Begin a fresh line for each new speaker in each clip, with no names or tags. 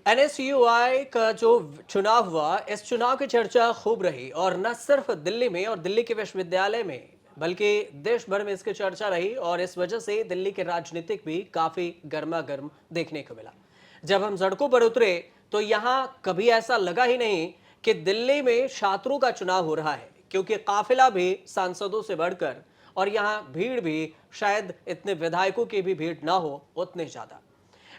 NSUI का जो चुनाव हुआ, इस चुनाव की चर्चा खूब रही और न सिर्फ दिल्ली में और दिल्ली के विश्वविद्यालय में, बल्कि देश भर में इसकी चर्चा रही और इस वजह से दिल्ली के राजनीतिक भी काफी गर्मा गर्म देखने को मिला। जब हम सड़कों पर उतरे तो यहां कभी ऐसा लगा ही नहीं कि दिल्ली में छात्रों का चुनाव हो रहा है, क्योंकि काफिला भी सांसदों से बढ़कर और यहां भीड़ भी शायद इतने विधायकों की भी भीड़ ना हो उतने ज्यादा।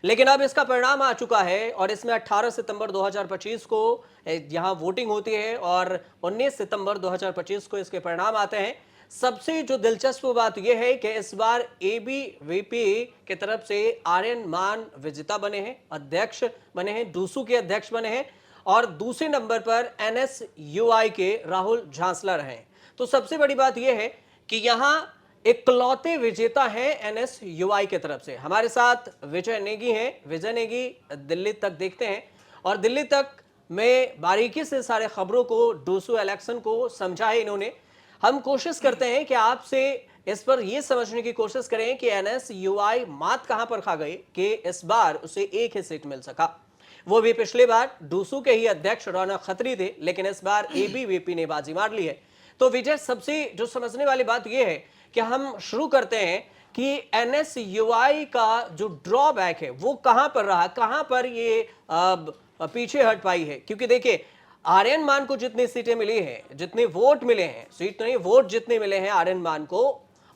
लेकिन अब इसका परिणाम आ चुका है और इसमें 18 सितंबर 2025 को यहां वोटिंग होती है और 19 सितंबर 2025 को इसके परिणाम आते हैं। सबसे जो दिलचस्प बात यह है कि इस बार एबीवीपी की तरफ से आर्यन मान विजेता बने हैं, अध्यक्ष बने हैं, डूसू के अध्यक्ष बने हैं और दूसरे नंबर पर एनएसयूआई के राहुल झांसला रहे हैं। तो सबसे बड़ी बात यह है कि यहां इकलौते विजेता हैं एनएसयूआई की तरफ से। हमारे साथ विजय नेगी हैं। विजय नेगी, दिल्ली तक देखते हैं और दिल्ली तक में बारीकी से सारे खबरों को, डूसू इलेक्शन को समझा है इन्होंने। हम कोशिश करते हैं कि आपसे इस पर यह समझने की कोशिश करें कि एनएसयूआई मात कहां पर खा गई कि इस बार उसे एक ही सीट मिल सका। वो भी पिछली बार डूसू के ही अध्यक्ष रौनक खत्री थे, लेकिन इस बार एबीवीपी ने बाजी मार ली है। तो विजय, सबसे जो समझने वाली बात यह है कि हम शुरू करते हैं कि एनएसयूआई का जो ड्रॉबैक है वो कहां पर रहा, कहां पर ये पीछे हट पाई है। क्योंकि देखिए, आर्यन मान को जितनी सीटें मिली हैं, जितने वोट मिले हैं, सीट नहीं वोट जितने मिले हैं आर्यन मान को,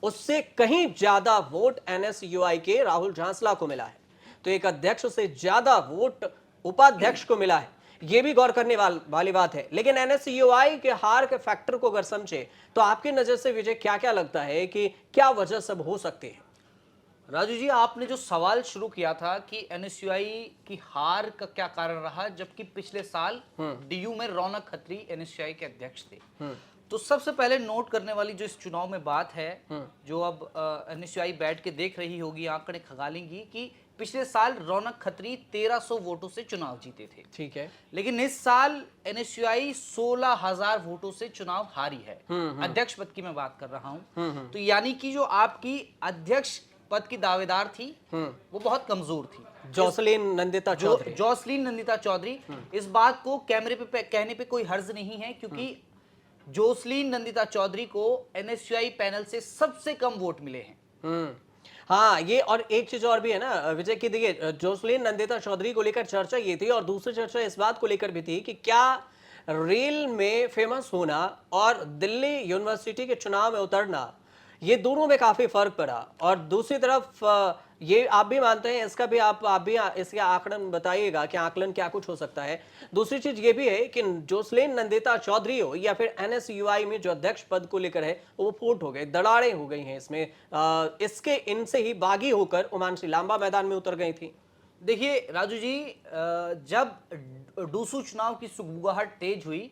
उससे कहीं ज्यादा वोट एनएसयूआई के राहुल झांसला को मिला है। तो एक अध्यक्ष से ज्यादा वोट उपाध्यक्ष को मिला है, यह भी गौर करने वाली बात है। लेकिन एनएसयूआई के हार के फैक्टर को अगर समझे तो आपकी नजर से विजय क्या क्या लगता है कि क्या वजह सब हो सकती है?
राजू जी, आपने जो सवाल शुरू किया था कि एनएसयूआई की हार का क्या कारण रहा, जबकि पिछले साल डीयू में रौनक खत्री एनएसयूआई के अध्यक्ष थे। तो सबसे पहले नोट करने वाली जो इस चुनाव में बात है, जो अब एनएसयूआई बैठ के देख रही होगी, आंकड़े खंगालेंगी, कि पिछले साल रौनक खत्री 1300 वोटों से चुनाव जीते थे।
ठीक है।
लेकिन इस साल एनएसयूआई 16,000 वोटों से चुनाव हारी है। अध्यक्ष पद की मैं बात कर रहा हूं। तो यानी कि जो आपकी अध्यक्ष पद की दावेदार थी, वो बहुत कमजोर थी।
जोसलीन नंदिता चौधरी।
जोसलीन नंदिता चौधरी, इस बात को कैमरे पे कहने पे कोई हर्ज नहीं है, क्योंकि जोसलीन नंदिता चौधरी को एनएसयूआई पैनल से सबसे कम वोट मिले हैं।
हाँ, ये और एक चीज और भी है ना विजय की, देखिए जोसलीन नंदिता चौधरी को लेकर चर्चा ये थी और दूसरी चर्चा इस बात को लेकर भी थी कि क्या रील में फेमस होना और दिल्ली यूनिवर्सिटी के चुनाव में उतरना, ये दोनों में काफी फर्क पड़ा। और दूसरी तरफ ये आप भी मानते हैं, इसका भी आप भी इसका आकलन बताइएगा कि आकलन क्या कुछ हो सकता है। दूसरी चीज ये भी है कि जोसलीन नंदिता चौधरी हो या फिर एनएसयूआई में जो अध्यक्ष पद को लेकर है, वो फूट हो गए, दरारें हो गई हैं इसमें। इसके इनसे ही बागी होकर उमांशी लांबा मैदान में उतर गई थी।
देखिए राजू जी, जब डूसू चुनाव की सुगबुगाहट तेज हुई,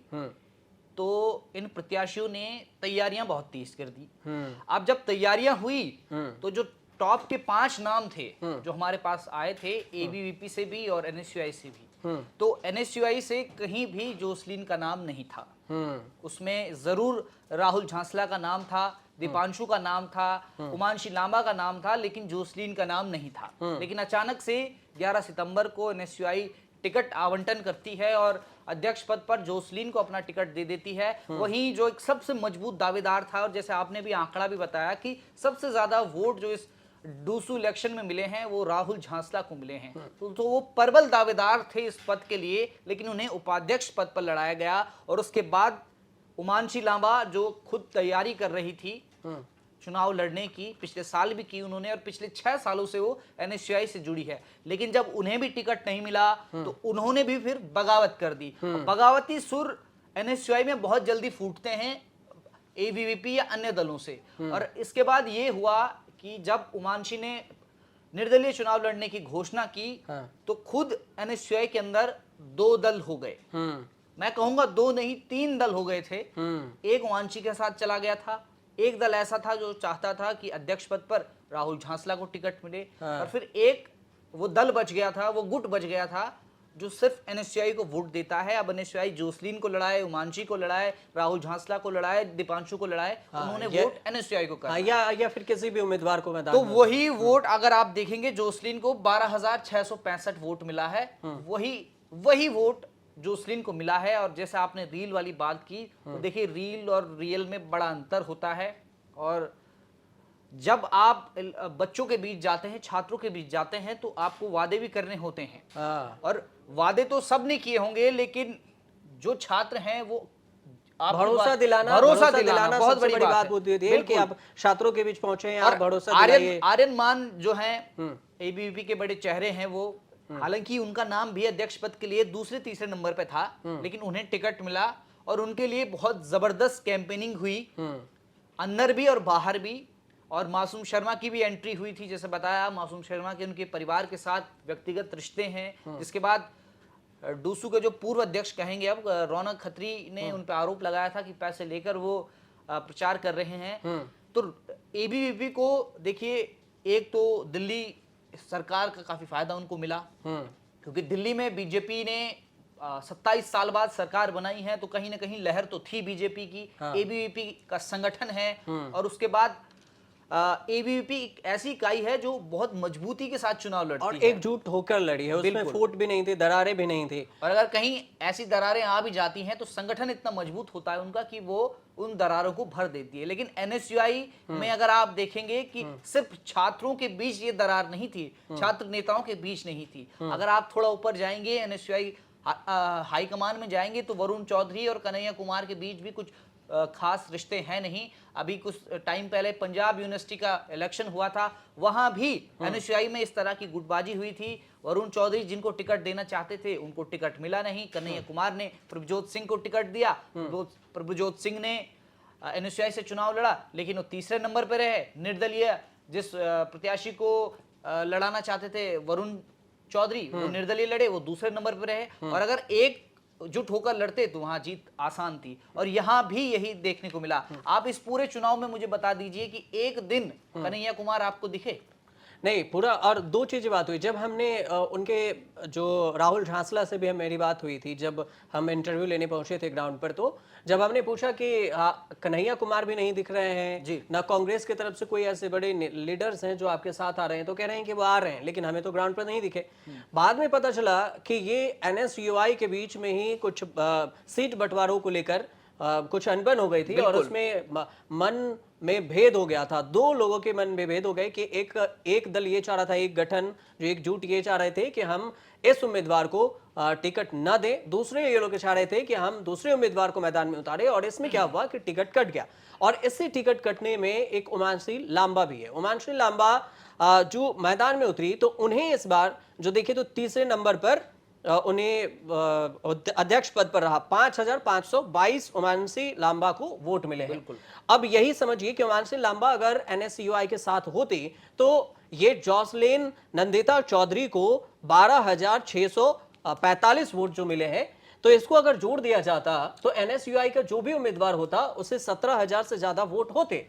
तो इन प्रत्याशियों ने तैयारियां बहुत तेज कर दी। अब जब तैयारियां हुई तो जो टॉप के 5 नाम थे जो हमारे पास आए थे, एबीवीपी से भी और एनएसयूआई से भी, तो एनएसयूआई से कहीं भी जोसलीन का नाम नहीं था। उसमें जरूर राहुल झांसला का नाम था, दीपांशु का नाम था, उमांशी लांबा का नाम था, लेकिन जोसलीन का नाम नहीं था। लेकिन अचानक से 11 सितंबर को एनएसयूआई टिकट आवंटन करती है और अध्यक्ष पद पर जोसलीन को अपना टिकट दे देती है। वहीं जो एक सबसे मजबूत दावेदार था, और जैसे आपने भी आंकड़ा भी बताया कि सबसे ज्यादा वोट जो इस डूसू इलेक्शन में मिले हैं वो राहुल झांसला को मिले हैं। तो वो प्रबल दावेदार थे इस पद के लिए, लेकिन उन्हें उपाध्यक्ष पद पर लड़ाया गया। और उसके बाद उमांशी लांबा, जो खुद तैयारी कर रही थी चुनाव लड़ने की, पिछले साल भी की उन्होंने और पिछले 6 सालों से वो एनएसयूआई से जुड़ी है, लेकिन जब उन्हें भी टिकट नहीं मिला तो उन्होंने भी फिर बगावत कर दी। बगावती सुर एनएसयूआई में बहुत जल्दी फूटते हैं एबीवीपी या अन्य दलों से। और इसके बाद ये हुआ कि जब उमांशी ने निर्दलीय चुनाव लड़ने की घोषणा की, तो खुद एनएसयूआई के अंदर 2 दल हो गए। मैं कहूंगा 2 नहीं, 3 दल हो गए थे। एक उमांशी के साथ चला गया था, एक दल ऐसा था जो चाहता था कि अध्यक्ष पद पर राहुल झांसला को टिकट मिले, और फिर एक वो दल बच गया था, वो गुट बच गया था जो सिर्फ एनएसयूआई को वोट देता है। अब एनएसयूआई जोसलीन को लड़ाए, उमांशी को लड़ाए, राहुल झांसला को लड़ाए, दीपांशु को लड़ाए, उन्होंने वोट एनएसयूआई को करना
या फिर किसी भी उम्मीदवार को मैदान
तो
में
वही वोट अगर आप देखेंगे जोसलीन को 12,665 वोट मिला है, वही वोट जोसलीन को मिला है। और जैसे आपने रील वाली बात की, तो देखिए रील और रियल में बड़ा अंतर होता है। और जब आप बच्चों के बीच जाते हैं, छात्रों के बीच जाते हैं, तो आपको वादे भी करने होते हैं। और वादे तो सब ने किए होंगे, लेकिन जो छात्र हैं वो
भरोसा दिलाना
बहुत बड़ी बात
होती है कि आप छात्रों के बीच पहुंचे हैं, आप भरोसा दिलाइए।
आर्यन मान जो हैं एबीवीपी के बड़े चेहरे हैं, वो हालांकि उनका नाम भी अध्यक्ष पद के लिए दूसरे तीसरे नंबर पे था, लेकिन उन्हें टिकट मिला और उनके लिए बहुत जबरदस्त कैंपेनिंग हुई, अंदर भी और बाहर भी। और मासूम शर्मा की भी एंट्री हुई थी, जैसे बताया, मासूम शर्मा के उनके परिवार के साथ व्यक्तिगत रिश्ते हैं। जिसके बाद डूसू के जो पूर्व अध्यक्ष कहेंगे अब, रौनक खत्री ने उन पर आरोप लगाया था कि पैसे लेकर वो प्रचार कर रहे हैं। तो एबीवीपी को देखिए, एक तो दिल्ली सरकार का काफी फायदा उनको मिला, क्योंकि दिल्ली में बीजेपी ने 27 साल बाद सरकार बनाई है, तो कहीं ना कहीं लहर तो थी बीजेपी की। एबीवीपी का संगठन है, और उसके बाद एबीवीपी एक ऐसी इकाई है जो बहुत मजबूती के साथ चुनाव लड़ती है
और एकजुट होकर लड़ी है, उसमें फूट भी नहीं थी, दरारें भी नहीं थी।
और अगर कहीं ऐसी दरारें आ भी जाती हैं, तो संगठन इतना मजबूत होता है उनका कि वो उन दरारों को भर देती है। लेकिन एनएसयूआई में अगर आप देखेंगे कि सिर्फ छात्रों के बीच ये दरार नहीं थी, छात्र नेताओं के बीच नहीं थी। अगर आप थोड़ा ऊपर जाएंगे, एनएसयूआई हाईकमान में जाएंगे, तो वरुण चौधरी और कन्हैया कुमार के बीच भी कुछ खास रिश्ते हैं नहीं। अभी कुछ टाइम पहले पंजाब यूनिवर्सिटी का इलेक्शन हुआ था, वहां भी एनएसयूआई में इस तरह की गुटबाजी हुई थी। वरुण चौधरी जिनको टिकट देना चाहते थे, उनको टिकट मिला नहीं। कन्हैया कुमार ने प्रभुजोत सिंह को टिकट दिया, प्रभुजोत सिंह ने एनएसयूआई से चुनाव लड़ा, लेकिन वो तीसरे नंबर पर रहे। निर्दलीय जिस प्रत्याशी को लड़ाना चाहते थे वरुण चौधरी, वो निर्दलीय लड़े, वो दूसरे नंबर पर रहे। और अगर एक जुट होकर लड़ते तो वहां जीत आसान थी, और यहां भी यही देखने को मिला। आप इस पूरे चुनाव में मुझे बता दीजिए कि एक दिन कन्हैया कुमार आपको दिखे?
नहीं, पूरा। और दो चीजें बात हुई, जब हमने उनके जो राहुल झांसला से भी मेरी बात हुई थी, जब हम इंटरव्यू लेने पहुंचे थे ग्राउंड पर, तो जब हमने पूछा कि कन्हैया कुमार भी नहीं दिख रहे हैं जी, ना कांग्रेस की तरफ से कोई ऐसे बड़े लीडर्स हैं जो आपके साथ आ रहे हैं, तो कह रहे हैं कि वो आ रहे हैं, लेकिन हमें तो ग्राउंड पर नहीं दिखे। बाद में पता चला कि ये एनएसयूआई के बीच में ही कुछ सीट बंटवारों को लेकर कुछ अनबन हो गई थी, और उसमें मन में भेद हो गया था। दो लोगों के मन में भेद हो गए कि एक दल ये चाह रहा था, एक गठन जो एकजुट ये चाह रहे थे कि हम इस उम्मीदवार को टिकट न दें, दूसरे ये लोग चाह रहे थे कि हम दूसरे उम्मीदवार को मैदान में उतारे। और इसमें क्या हुआ कि टिकट कट गया, और इससे टिकट कटने में एक उमांशी लांबा भी है। उमांशी लांबा जो मैदान में उतरी, तो उन्हें इस बार जो देखे तो तीसरे नंबर पर उन्हें अध्यक्ष पद पर रहा। 5,522 उमांशी लांबा को वोट मिले हैं। अब यही समझिए कि उमांशी लांबा अगर एनएसयूआई के साथ होती, तो ये जोसलीन नंदिता चौधरी को 12,645 वोट जो मिले हैं, तो इसको अगर जोड़ दिया जाता तो एनएसयूआई का जो भी उम्मीदवार होता उसे 17,000 से ज्यादा वोट होते।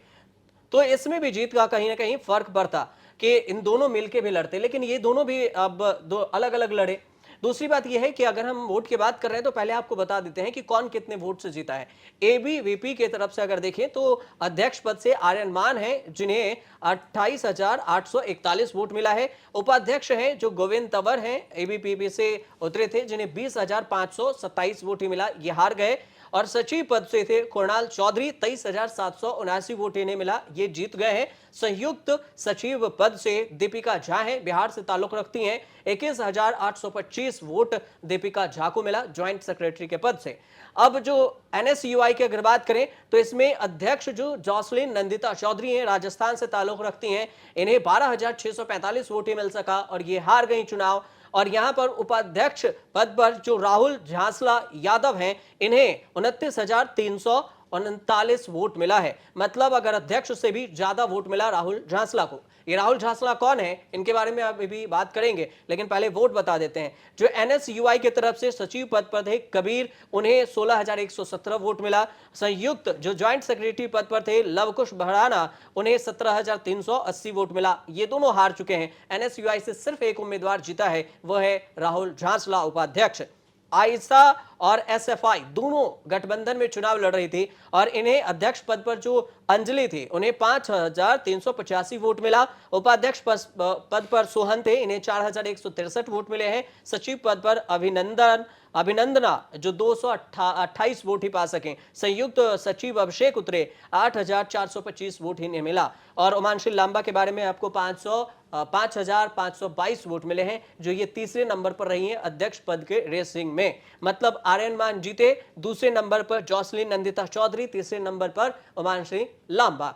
तो इसमें भी जीत का कहीं ना कहीं फर्क पड़ता कि इन दोनों मिलके भी लड़ते, लेकिन ये दोनों भी अब दो अलग अलग लड़े। दूसरी बात यह है कि अगर हम वोट की बात कर रहे हैं, तो पहले आपको बता देते हैं कि कौन कितने वोट से जीता है। एबीवीपी की तरफ से अगर देखें तो अध्यक्ष पद से आर्यन मान है, जिन्हें 28,841 वोट मिला है। उपाध्यक्ष हैं जो गोविंद तंवर हैं, एबीवीपी से उतरे थे, जिन्हें 20,527 वोट ही मिला, ये हार गए। और सचिव पद से थे कुणाल चौधरी, 23,779 वोट इन्हें मिला, ये जीत गए हैं। संयुक्त सचिव पद से दीपिका झा हैं, बिहार से ताल्लुक रखती हैं, 21,825 वोट दीपिका झा को मिला ज्वाइंट सेक्रेटरी के पद से। अब जो एनएसयूआई की अगर बात करें, तो इसमें अध्यक्ष जो जोसलीन नंदिता चौधरी हैं, राजस्थान से ताल्लुक रखती हैं, इन्हें 12,645 वोट ही मिल सका, और ये हार गई चुनाव। और यहां पर उपाध्यक्ष पद पर जो राहुल झांसला यादव हैं, इन्हें 29,300 39 वोट मिला है। मतलब अगर अध्यक्ष से भी ज्यादा वोट मिला राहुल झांसला को। ये राहुल झांसला कौन है, इनके बारे में अभी भी बात करेंगे, लेकिन पहले वोट बता देते हैं। जो एनएसयूआई की तरफ से सचिव पद पर थे कबीर, उन्हें 16,117 वोट मिला। संयुक्त जो ज्वाइंट सेक्रेटरी पद पर थे लवकुश भड़ाना, उन्हें 17,380 वोट मिला। ये दोनों हार चुके हैं। एनएसयूआई से सिर्फ एक उम्मीदवार जीता है, वह है राहुल झांसला उपाध्यक्ष। आइसा और एसएफआई दोनों गठबंधन में चुनाव लड़ रही थी और इन्हें अध्यक्ष पद पर जो अंजलि थी उन्हें 5,385 वोट मिला। उपाध्यक्ष पद पर सोहन थे, इन्हें 4,163 वोट मिले हैं। सचिव पद पर अभिनंदना जो 228 वोट ही पा सके। संयुक्त सचिव अभिषेक उतरे, 8,425 वोट ही मिला। और उमांशी लांबा के बारे में आपको 5,522 वोट मिले हैं, जो ये तीसरे नंबर पर रही हैं अध्यक्ष पद के रेसिंग में। मतलब आर्यन मान जीते, दूसरे नंबर पर जॉसलिन नंदिता चौधरी, तीसरे नंबर पर उमांशी लांबा।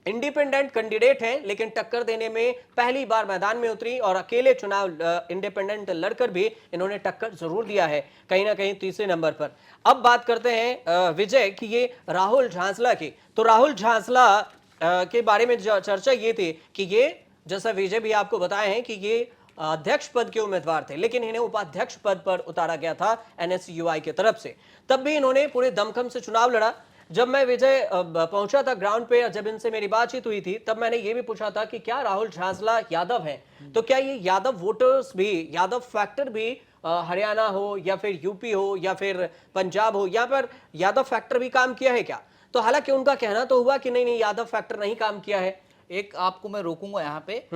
इंडिपेंडेंट कैंडिडेट हैं, लेकिन टक्कर देने में पहली बार मैदान में उतरी और अकेले चुनाव इंडिपेंडेंट लड़कर भी इन्होंने टक्कर जरूर दिया है, कहीं ना कहीं तीसरे नंबर पर। अब बात करते हैं विजय की ये राहुल झांसला की। तो राहुल झांसला के बारे में चर्चा ये थी कि ये, जैसा विजय भी आपको बताए हैं, कि ये अध्यक्ष पद के उम्मीदवार थे, लेकिन इन्हें उपाध्यक्ष पद पर उतारा गया था एनएसयूआई की तरफ से। तब भी इन्होंने पूरे दमखम से चुनाव लड़ा। जब मैं विजय पहुंचा था ग्राउंड पे, जब इनसे मेरी बातचीत हुई थी, तब मैंने ये भी पूछा था कि क्या राहुल झांसला यादव हैं, तो क्या ये यादव वोटर्स भी, यादव फैक्टर भी हरियाणा हो या फिर यूपी हो या फिर पंजाब हो, या पर यादव फैक्टर भी काम किया है क्या? तो हालांकि उनका कहना तो हुआ कि नहीं नहीं, यादव फैक्टर नहीं काम किया है।
एक आपको मैं रोकूंगा यहाँ पे।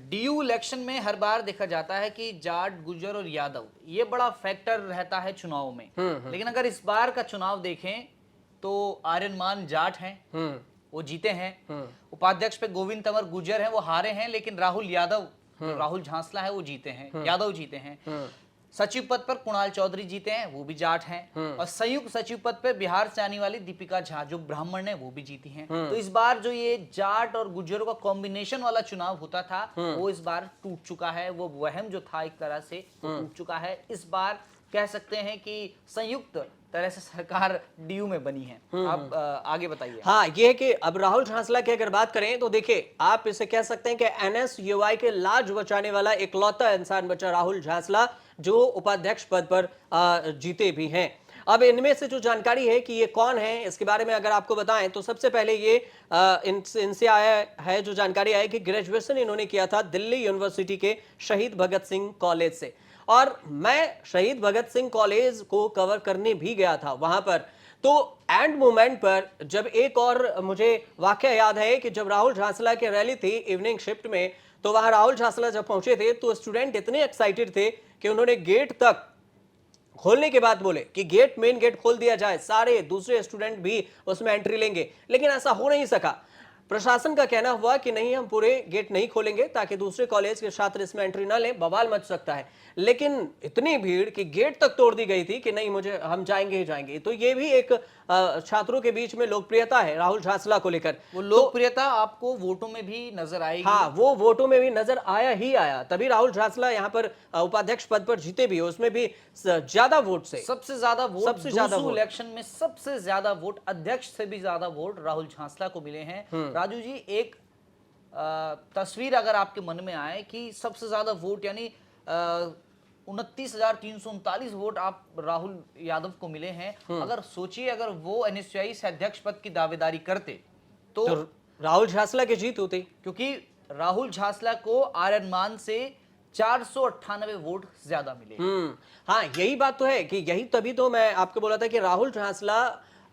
डीयू इलेक्शन में हर बार देखा जाता है कि जाट, गुर्जर और यादव ये बड़ा फैक्टर रहता है चुनाव में। लेकिन अगर इस बार का चुनाव देखें तो आर्यन मान जाट हैं, वो जीते हैं। उपाध्यक्ष पे गोविंद तंवर गुर्जर हैं, वो हारे हैं। लेकिन राहुल यादव, राहुल झांसला है, वो जीते हैं, यादव जीते हैं। सचिव पद पर कुणाल चौधरी जीते हैं, वो भी जाट हैं। और संयुक्त सचिव पद पर बिहार से आने वाली दीपिका झा जो ब्राह्मण है, वो भी जीती हैं। तो इस बार जो ये जाट और गुर्जरों का कॉम्बिनेशन वाला चुनाव होता था, वो इस बार टूट चुका है। वो वहम जो था एक तरह से टूट चुका है। इस बार कह सकते हैं कि संयुक्त तरह से सरकार डीयू में बनी है। आप आगे बताइए।
हाँ, ये है कि अब राहुल झांसला की अगर बात करें तो देखिए, आप इसे कह सकते हैं कि एनएसयूआई के लाज बचाने वाला इकलौता इंसान बचा राहुल झांसला, जो उपाध्यक्ष पद पर जीते भी हैं। अब इनमें से जो जानकारी है कि ये कौन है, इसके बारे में अगर आपको बताएं तो सबसे पहले ये इनसे आया है, जो जानकारी आई कि ग्रेजुएशन इन्होंने किया था दिल्ली यूनिवर्सिटी के शहीद भगत सिंह कॉलेज से। और मैं शहीद भगत सिंह कॉलेज को कवर करने भी गया था वहां पर। तो एंड मोमेंट पर जब एक और मुझे वाकया याद है कि जब राहुल झांसला की रैली थी इवनिंग शिफ्ट में, तो वहां राहुल झांसला जब पहुंचे थे तो स्टूडेंट इतने एक्साइटेड थे कि उन्होंने गेट तक खोलने के बाद बोले कि गेट, मेन गेट खोल दिया जाए, सारे दूसरे स्टूडेंट भी उसमें एंट्री लेंगे। लेकिन ऐसा हो नहीं सका। प्रशासन का कहना हुआ कि नहीं, हम पूरे गेट नहीं खोलेंगे ताकि दूसरे कॉलेज के छात्र इसमें एंट्री ना लें, बवाल मच सकता है। लेकिन इतनी भीड़ कि गेट तक तोड़ दी गई थी कि नहीं, मुझे, हम जाएंगे ही जाएंगे। तो ये भी एक छात्रों के बीच में लोकप्रियता है राहुल झांसला को लेकर।
वो लोकप्रियता आपको वोटों में भी नजर आएगी।
हाँ, वो वोटों में भी नजर आया ही आया, तभी राहुल झांसला यहाँ पर उपाध्यक्ष पद पर जीते भी, उसमें भी ज्यादा वोट से।
सबसे ज्यादा वोट,
सबसे ज्यादा वोट
इलेक्शन में सबसे ज्यादा वोट, अध्यक्ष से भी ज्यादा वोट राहुल झांसला को मिले हैं। राजू जी, एक तस्वीर अगर आपके मन में आए कि सबसे ज्यादा वोट यानी 29,339 वोट आप राहुल यादव को मिले हैं। अगर सोचिए, अगर वो एनएसयूआई से अध्यक्ष पद की दावेदारी करते तो
राहुल झांसला की जीत होती,
क्योंकि राहुल झांसला को आर्यन मान से 498 वोट ज्यादा मिले।
हाँ, यही बात तो है कि यही, तभी तो मैं आपको बोला था कि राहुल झांसला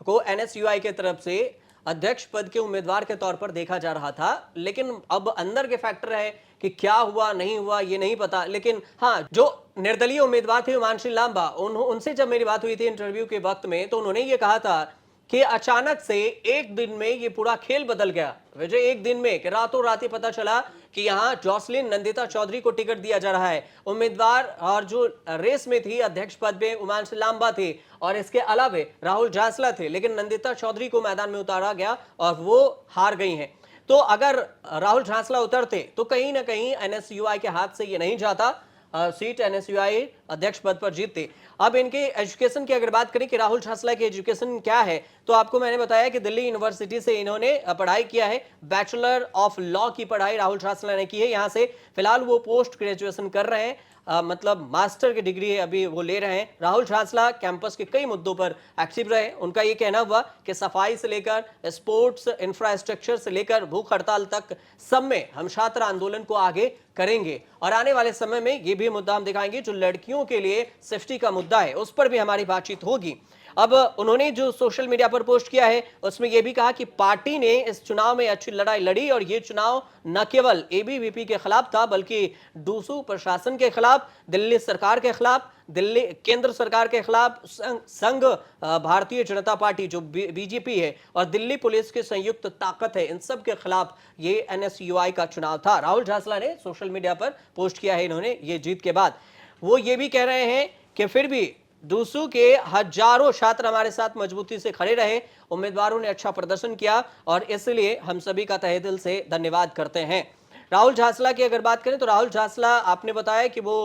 को एनएसयूआई की तरफ से अध्यक्ष पद के उम्मीदवार के तौर पर देखा जा रहा था। लेकिन अब अंदर के फैक्टर है कि क्या हुआ नहीं हुआ ये नहीं पता। लेकिन हाँ, जो निर्दलीय उम्मीदवार थे उमांशी लांबा, उनसे जब मेरी बात हुई थी इंटरव्यू के वक्त में, तो उन्होंने ये कहा था कि अचानक से एक दिन में ये पूरा खेल बदल गया विजय। एक दिन में कि रातों रात ही पता चला कि यहाँ जॉसलिन नंदिता चौधरी को टिकट दिया जा रहा है। उम्मीदवार और जो रेस में थी अध्यक्ष पद में उमांशी लांबा थे और इसके अलावा राहुल झांसला थे, लेकिन नंदिता चौधरी को मैदान में उतारा गया और वो हार गई हैं। तो अगर राहुल झांसला उतरते तो कहीं ना कहीं एनएसयूआई के हाथ से ये नहीं जाता सीट एनएसयूआई अध्यक्ष पद पर जीतती। अब इनके एजुकेशन की अगर बात करें कि राहुल झांसला की एजुकेशन क्या है, तो आपको मैंने बताया कि दिल्ली यूनिवर्सिटी से इन्होंने पढ़ाई किया है। बैचलर ऑफ लॉ की पढ़ाई राहुल झांसला ने की है। यहां से फिलहाल वो पोस्ट ग्रेजुएशन कर रहे हैं, मतलब मास्टर की डिग्री अभी वो ले रहे हैं। राहुल झांसला कैंपस के कई मुद्दों पर एक्टिव रहे। उनका ये कहना हुआ कि सफाई से लेकर स्पोर्ट्स इंफ्रास्ट्रक्चर से लेकर भूख हड़ताल तक सब में हम छात्र आंदोलन को आगे करेंगे और आने वाले समय में ये भी मुद्दा हम दिखाएंगे जो लड़कियों के लिए सेफ्टी का मुद्दा है, उस पर भी हमारी बातचीत होगी। अब उन्होंने जो सोशल मीडिया पर पोस्ट किया है उसमें यह भी कहा कि पार्टी ने इस चुनाव में अच्छी लड़ाई लड़ी और यह चुनाव न केवल एबीवीपी के खिलाफ था बल्कि डूसू प्रशासन के खिलाफ, दिल्ली सरकार के खिलाफ, दिल्ली केंद्र सरकार के खिलाफ, संघ भारतीय जनता पार्टी जो बीजेपी है और दिल्ली पुलिस की संयुक्त ताकत है, इन सब के खिलाफ ये एनएसयूआई का चुनाव था। राहुल झांसला ने सोशल मीडिया पर पोस्ट किया है इन्होंने ये जीत के बाद। वो ये भी कह रहे हैं कि फिर भी डूसू के हजारों छात्र हमारे साथ मजबूती से खड़े रहे, उम्मीदवारों ने अच्छा प्रदर्शन किया और इसलिए हम सभी का तहे दिल से धन्यवाद करते हैं। राहुल झांसला की अगर बात करें तो राहुल झांसला आपने बताया कि वो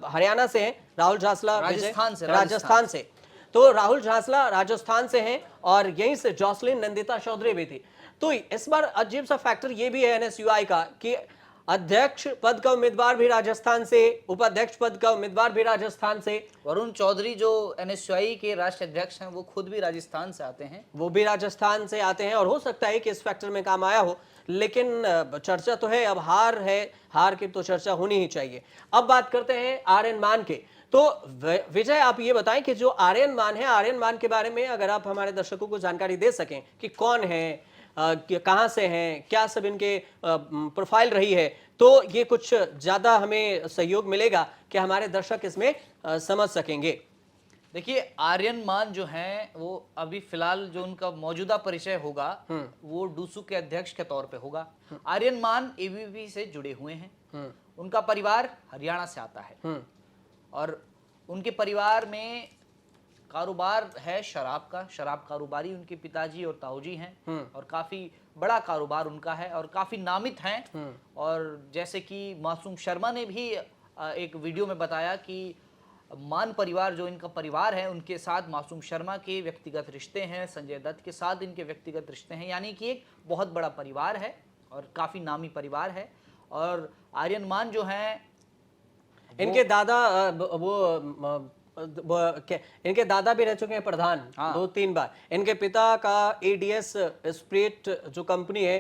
हरियाणा से हैं। राहुल झांसला राजस्थान से। तो राहुल झांसला राजस्थान से हैं और यहीं से जॉसलिन नंदिता चौधरी भी थी। तो इस बार अजीब सा फैक्टर ये भी है एनएसयूआई का कि अध्यक्ष पद का उम्मीदवार भी राजस्थान से, उपाध्यक्ष पद का उम्मीदवार भी राजस्थान से।
वरुण चौधरी जो एनएसयूआई के राष्ट्रीय अध्यक्ष हैं वो खुद भी राजस्थान से आते हैं।
वो भी राजस्थान से आते हैं और हो सकता है कि इस फैक्टर में काम आया हो, लेकिन चर्चा तो है। अब हार है, हार की तो चर्चा होनी ही चाहिए। अब बात करते हैं आर्यन मान के। तो विजय आप ये बताएं कि जो आर्यन मान है, आर्यन मान के बारे में अगर आप हमारे दर्शकों को जानकारी दे सकें कि कौन है, कहां से हैं, क्या सब इनके प्रोफाइल रही है, तो ये कुछ ज्यादा हमें सहयोग मिलेगा कि हमारे दर्शक इसमें समझ सकेंगे।
देखिए, आर्यन मान जो हैं वो अभी फिलहाल जो उनका मौजूदा परिचय होगा वो डूसू के अध्यक्ष के तौर पे होगा। आर्यन मान एबीवीपी से जुड़े हुए हैं। उनका परिवार हरियाणा से आता है और उनके परिवार में कारोबार है शराब का। शराब कारोबारी उनके पिताजी और ताऊजी हैं और काफी बड़ा कारोबार उनका है और काफी नामित हैं। और जैसे कि मासूम शर्मा ने भी एक वीडियो में बताया कि मान परिवार जो इनका परिवार है उनके साथ मासूम शर्मा के व्यक्तिगत रिश्ते हैं, संजय दत्त के साथ इनके व्यक्तिगत रिश्ते हैं, यानी कि एक बहुत बड़ा परिवार है और काफी नामी परिवार है। और आर्यन मान जो हैं
इनके दादा इनके दादा भी रह चुके हैं प्रधान 2-3 बार। इनके पिता का एडीएस स्प्रिट जो कंपनी है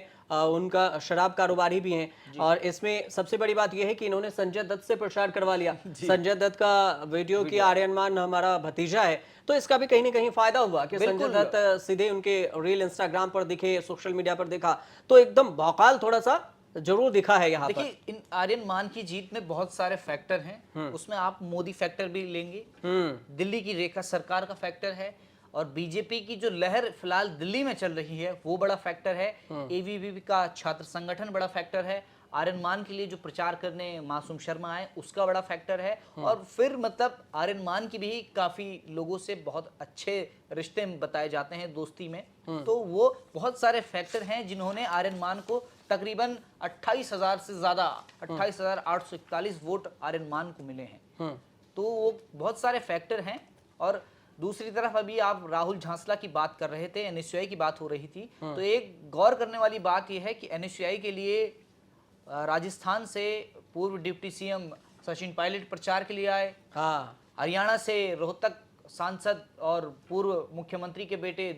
उनका शराब कारोबारी भी हैं और इसमें सबसे बड़ी बात यह है कि इन्होंने संजय दत्त से प्रचार करवा लिया। संजय दत्त का वीडियो कि आर्यन मान हमारा भतीजा है, तो इसका भी कहीं ना कहीं फायदा हुआ कि संजय दत्त सीधे उनके रील इंस्टाग्राम पर दिखे, सोशल मीडिया पर दिखा, तो एकदम भौकाल थोड़ा सा जरूर दिखा है यहाँ पर।
देखिए, इन आर्यन मान की जीत में बहुत सारे फैक्टर हैं। उसमें आप मोदी फैक्टर भी लेंगे, दिल्ली की रेखा सरकार का फैक्टर है और बीजेपी की जो लहर फिलहाल दिल्ली में चल रही है वो बड़ा फैक्टर है। एबीवीपी का छात्र संगठन बड़ा फैक्टर है। आर्यन मान के लिए जो प्रचार करने मासूम शर्मा आए उसका बड़ा फैक्टर है। और फिर मतलब आर्यन मान की भी काफी लोगों से बहुत अच्छे रिश्ते बताए जाते हैं दोस्ती में। तो वो बहुत सारे फैक्टर हैं जिन्होंने आर्यन मान को तकरीबन 28,000 से ज्यादा 28,841 वोट आर्यन मान को मिले हैं। तो वो बहुत सारे फैक्टर हैं। और दूसरी तरफ अभी आप राहुल झांसला की बात कर रहे थे, एनएसयूआई की बात हो रही थी, तो एक गौर करने वाली बात यह है कि एनएसयूआई के लिए राजस्थान से पूर्व डिप्टी सीएम सचिन पायलट प्रचार के लिए आए। हरियाणा से रोहतक सांसद और पूर्व मुख्यमंत्री के बेटे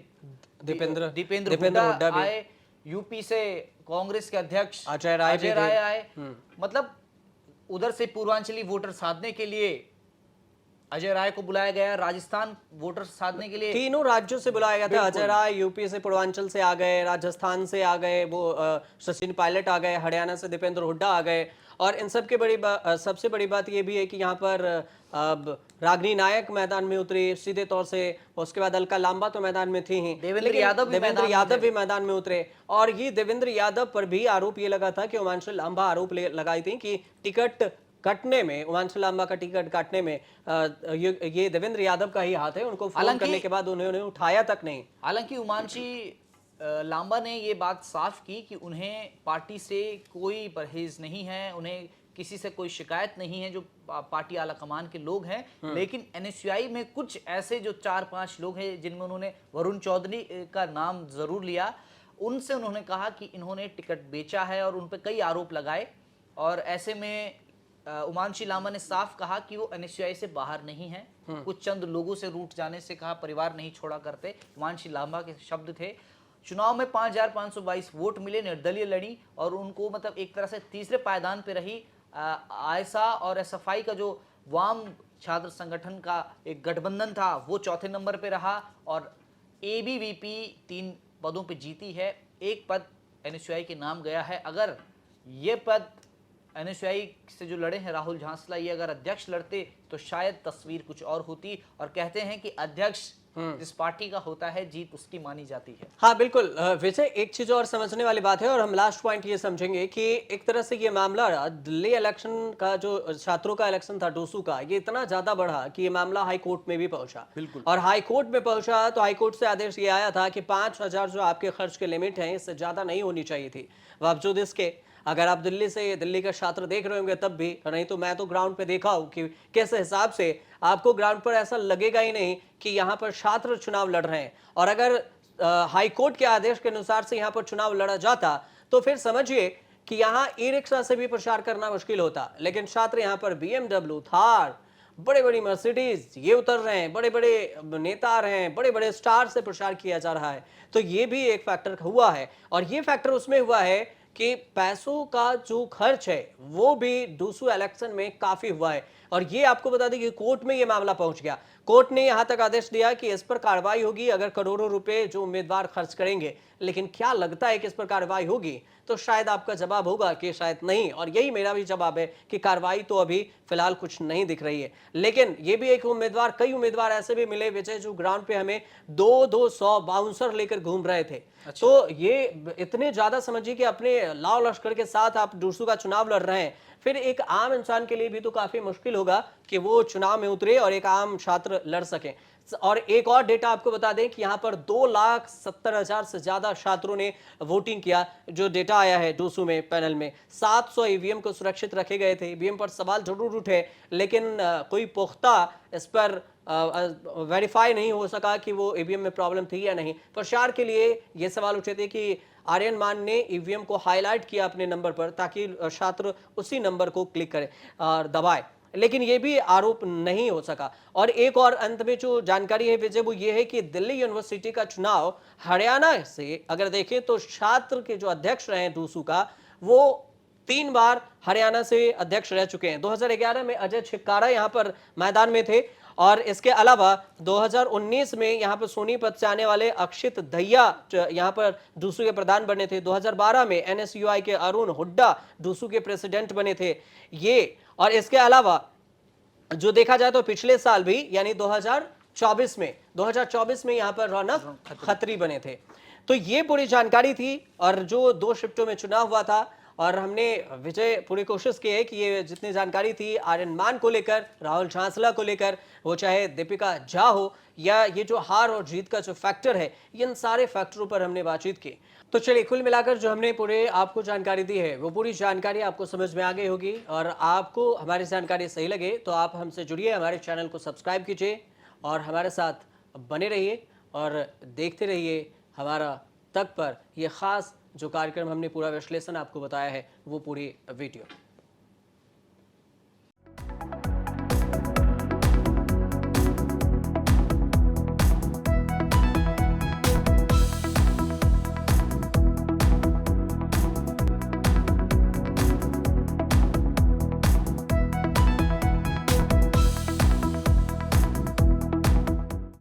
दीपेंद्र हुड्डा आए। यूपी से कांग्रेस के अध्यक्ष अजय राय आए। मतलब उधर से पूर्वांचली वोटर साधने के लिए अजय राय को बुलाया गया। राजस्थान वोटर साधने के लिए
तीनों राज्यों से बुलाया गया था। अजय राय यूपी से पूर्वांचल से आ गए, राजस्थान से आ गए, वो सचिन पायलट आ गए, हरियाणा से दीपेंद्र हुड्डा आ गए। और इन सब के सबसे बड़ी बात ये भी है कि यहाँ पर रागिनी नायक मैदान में उतरी सीधे तौर से। उसके बाद अलका लांबा तो मैदान में थी ही,
देवेंद्र यादव
भी मैदान में उतरे। और ये देवेंद्र यादव पर भी आरोप ये लगा था कि उमांशु लांबा आरोप लगाई थी कि टिकट कटने में, उमांशु लांबा का टिकट काटने में ये देवेंद्र यादव का ही हाथ है। उनको फोन करने के बाद उन्होंने उठाया तक नहीं।
हालांकि उमांशी लांबा ने ये बात साफ की कि उन्हें पार्टी से कोई परहेज नहीं है, उन्हें किसी से कोई शिकायत नहीं है, जो पार्टी आला कमान के लोग हैं। लेकिन एनएसयूआई में कुछ ऐसे जो 4-5 लोग हैं जिनमें उन्होंने वरुण चौधरी का नाम जरूर लिया, उनसे उन्होंने कहा कि इन्होंने टिकट बेचा है और उन पर कई आरोप लगाए। और ऐसे में उमांशी लांबा ने साफ कहा कि वो एनएसयूआई से बाहर नहीं है। कुछ चंद लोगों से रूठ जाने से कहा परिवार नहीं छोड़ा करते, उमांशी लांबा के शब्द थे। चुनाव में 5,522 वोट मिले, निर्दलीय लड़ी और उनको मतलब एक तरह से तीसरे पायदान पे रही। आयसा और एसएफआई का जो वाम छात्र संगठन का एक गठबंधन था वो चौथे नंबर पे रहा और एबीवीपी 3 पदों पे जीती है। एक पद एनएसयूआई के नाम गया है। अगर ये पद एनएसयूआई से जो लड़े हैं राहुल झांसला, ये अगर अध्यक्ष लड़ते तो शायद तस्वीर कुछ और होती। और कहते हैं कि अध्यक्ष जिस पार्टी का होता है जीत उसकी मानी जाती है।
हाँ बिल्कुल विजय, एक चीज और समझने वाली बात है और हम लास्ट पॉइंट ये समझेंगे कि एक तरह से ये मामला दिल्ली इलेक्शन का जो छात्रों का इलेक्शन था डूसू का, ये इतना ज्यादा बढ़ा कि ये मामला हाई कोर्ट में भी पहुंचा।
बिल्कुल।
और हाई कोर्ट में पहुंचा तो हाई कोर्ट से आदेश ये आया था कि 5,000 जो आपके खर्च के लिमिट है इससे ज्यादा नहीं होनी चाहिए थी। बावजूद इसके अगर आप दिल्ली का छात्र देख रहे होंगे तब भी, नहीं तो मैं तो ग्राउंड पे देखा हूं कि किस हिसाब से आपको ग्राउंड पर ऐसा लगेगा ही नहीं कि यहाँ पर छात्र चुनाव लड़ रहे हैं। और अगर हाई कोर्ट के आदेश के अनुसार से यहाँ पर चुनाव लड़ा जाता तो फिर समझिए कि यहाँ ई रिक्शा से भी प्रचार करना मुश्किल होता। लेकिन छात्र यहाँ पर BMW, थार, बड़े बड़ी मर्सिडीज ये उतर रहे हैं, बड़े बड़े नेता आ रहे हैं, बड़े बड़े स्टार से प्रचार किया जा रहा है। तो ये भी एक फैक्टर हुआ है। और ये फैक्टर उसमें हुआ है कि पैसों का जो खर्च है वो भी डूसू इलेक्शन में काफी हुआ है। और ये आपको बता दें कि कोर्ट में ये मामला पहुंच गया। कोर्ट ने यहां तक आदेश दिया कि इस पर कार्रवाई होगी अगर करोड़ों रुपए जो उम्मीदवार खर्च करेंगे। लेकिन क्या लगता है कि इस पर कार्रवाई होगी? तो शायद आपका जवाब होगा कि शायद नहीं, और यही मेरा भी जवाब है कि कार्रवाई तो अभी फिलहाल कुछ नहीं दिख रही है। लेकिन ये भी एक उम्मीदवार, कई उम्मीदवार ऐसे भी मिले विजय जो ग्राउंड पे हमें 200 बाउंसर लेकर घूम रहे थे।
अच्छा।
तो ये इतने ज्यादा समझिए कि अपने लाव लश्कर के साथ आप डूसू का चुनाव लड़ रहे हैं, फिर एक आम इंसान के लिए भी तो काफी मुश्किल होगा कि वो चुनाव में उतरे और एक आम छात्र लड़ सके। और एक और डेटा आपको बता दें कि यहाँ पर 2,70,000 से ज्यादा छात्रों ने वोटिंग किया। जो डेटा आया है डूसू में पैनल में 700 ईवीएम को सुरक्षित रखे गए थे। ईवीएम पर सवाल जरूर उठे लेकिन कोई पुख्ता इस पर वेरीफाई नहीं हो सका कि वो ईवीएम में प्रॉब्लम थी या नहीं। प्रचार के लिए ये सवाल उठे थे कि आर्यन मान ने ईवीएम को हाईलाइट किया अपने नंबर पर ताकि छात्र उसी नंबर को क्लिक करें और दबाए, लेकिन ये भी आरोप नहीं हो सका। और एक और अंत में जो जानकारी है विजय वो ये है कि दिल्ली यूनिवर्सिटी का चुनाव हरियाणा से अगर देखें तो छात्र के जो अध्यक्ष रहे डूसू का वो 3 बार हरियाणा से अध्यक्ष रह चुके हैं। 2011 में अजय छिक्कारा यहाँ पर मैदान में थे और इसके अलावा 2019 में यहाँ पर सोनीपत से आने वाले अक्षित दहिया यहाँ पर डूसू के प्रधान बने थे। 2012 में एनएसयूआई के अरुण हुड्डा डूसू के प्रेसिडेंट बने थे ये। और इसके अलावा जो देखा जाए तो पिछले साल भी यानी 2024 में यहाँ पर रौनक खत्री बने थे। तो ये पूरी जानकारी थी और जो 2 शिफ्टों में चुनाव हुआ था और हमने विजय पूरी कोशिश की है कि ये जितनी जानकारी थी आर्यन मान को लेकर, राहुल झांसला को लेकर, वो चाहे दीपिका झा हो या ये जो हार और जीत का जो फैक्टर है, इन सारे फैक्टरों पर हमने बातचीत की। तो चलिए कुल मिलाकर जो हमने पूरे आपको जानकारी दी है वो पूरी जानकारी आपको समझ में आ गई होगी। और आपको हमारी जानकारी सही लगे तो आप हमसे जुड़िए, हमारे चैनल को सब्सक्राइब कीजिए और हमारे साथ बने रहिए और देखते रहिए हमारा तक पर यह खास जो कार्यक्रम हमने पूरा विश्लेषण आपको बताया है वो पूरी वीडियो।